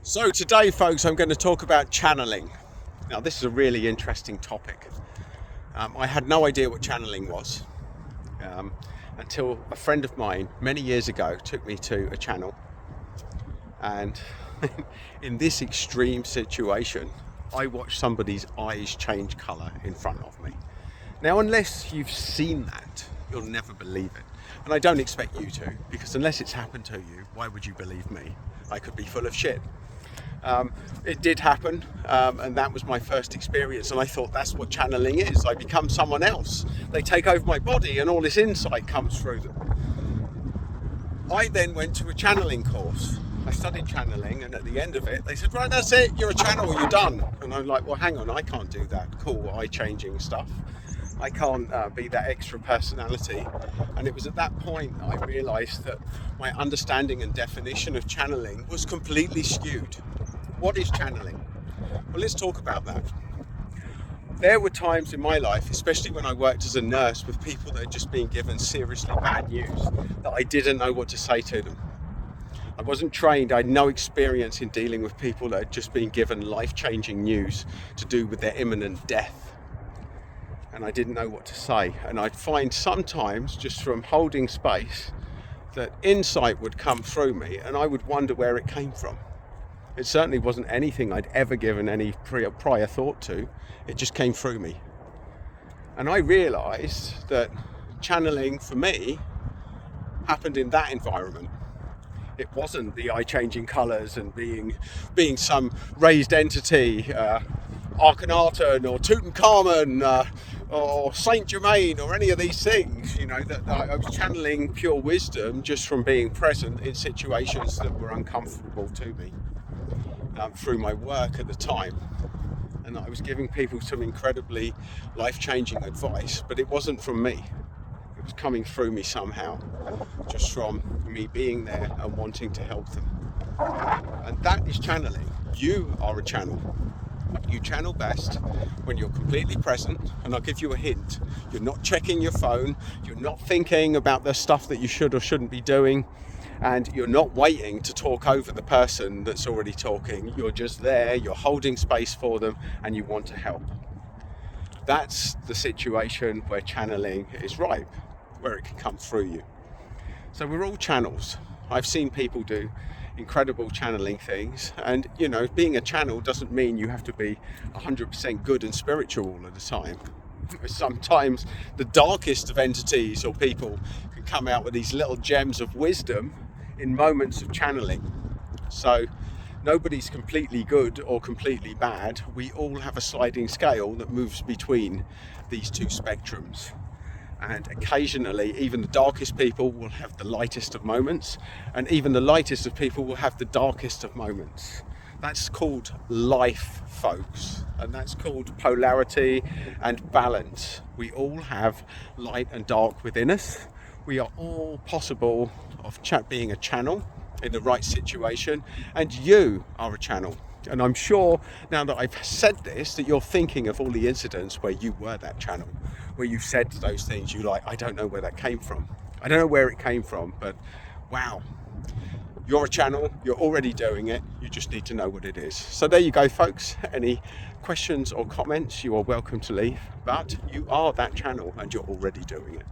So today, folks, I'm going to talk about channeling. Now, this is a really interesting topic. I had no idea what channeling was until a friend of mine many years ago took me to a channel. And in this extreme situation, I watched somebody's eyes change colour in front of me. Now, unless you've seen that, you'll never believe it. And I don't expect you to, because unless it's happened to you, why would you believe me? I could be full of shit. It did happen, and that was my first experience, and I thought that's what channeling is. I become someone else. They take over my body and all this insight comes through them. I then went to a channeling course. I studied channeling, and at the end of it they said, right, that's it, you're a channel, you're done. And I'm like, well, hang on, I can't do that cool eye-changing stuff. I can't be that extra personality. And it was at that point I realised that my understanding and definition of channeling was completely skewed. What is channeling? Well, let's talk about that. There were times in my life, especially when I worked as a nurse with people that had just been given seriously bad news, that I didn't know what to say to them. I wasn't trained, I had no experience in dealing with people that had just been given life-changing news to do with their imminent death. And I didn't know what to say. And I'd find sometimes, just from holding space, that insight would come through me and I would wonder where it came from. It certainly wasn't anything I'd ever given any prior thought to. It just came through me. And I realised that channeling for me happened in that environment. It wasn't the eye-changing colours and being some raised entity, Akhenaten or Tutankhamun or Saint Germain or any of these things. You know, that I was channeling pure wisdom just from being present in situations that were uncomfortable to me through my work at the time. And I was giving people some incredibly life-changing advice, but it wasn't from me. It was coming through me somehow, just from me being there and wanting to help them. And that is channeling. You are a channel. You channel best when you're completely present, and I'll give you a hint. You're not checking your phone, you're not thinking about the stuff that you should or shouldn't be doing, and you're not waiting to talk over the person that's already talking. You're just there, you're holding space for them, and you want to help. That's the situation where channeling is ripe, where it can come through you. So we're all channels. I've seen people do incredible channeling things, and you know, being a channel doesn't mean you have to be 100% good and spiritual all of the time. Sometimes the darkest of entities or people can come out with these little gems of wisdom in moments of channeling. So nobody's completely good or completely bad. We all have a sliding scale that moves between these two spectrums. And occasionally, even the darkest people will have the lightest of moments, and even the lightest of people will have the darkest of moments. That's called life, folks, and that's called polarity and balance. We all have light and dark within us. We are all possible of being a channel in the right situation, and you are a channel. And I'm sure now that I've said this that you're thinking of all the incidents where you were that channel, where you said those things you like, I don't know where that came from. I don't know where it came from, but wow, you're a channel, you're already doing it, you just need to know what it is. So there you go, folks. Any questions or comments, you are welcome to leave, but you are that channel and you're already doing it.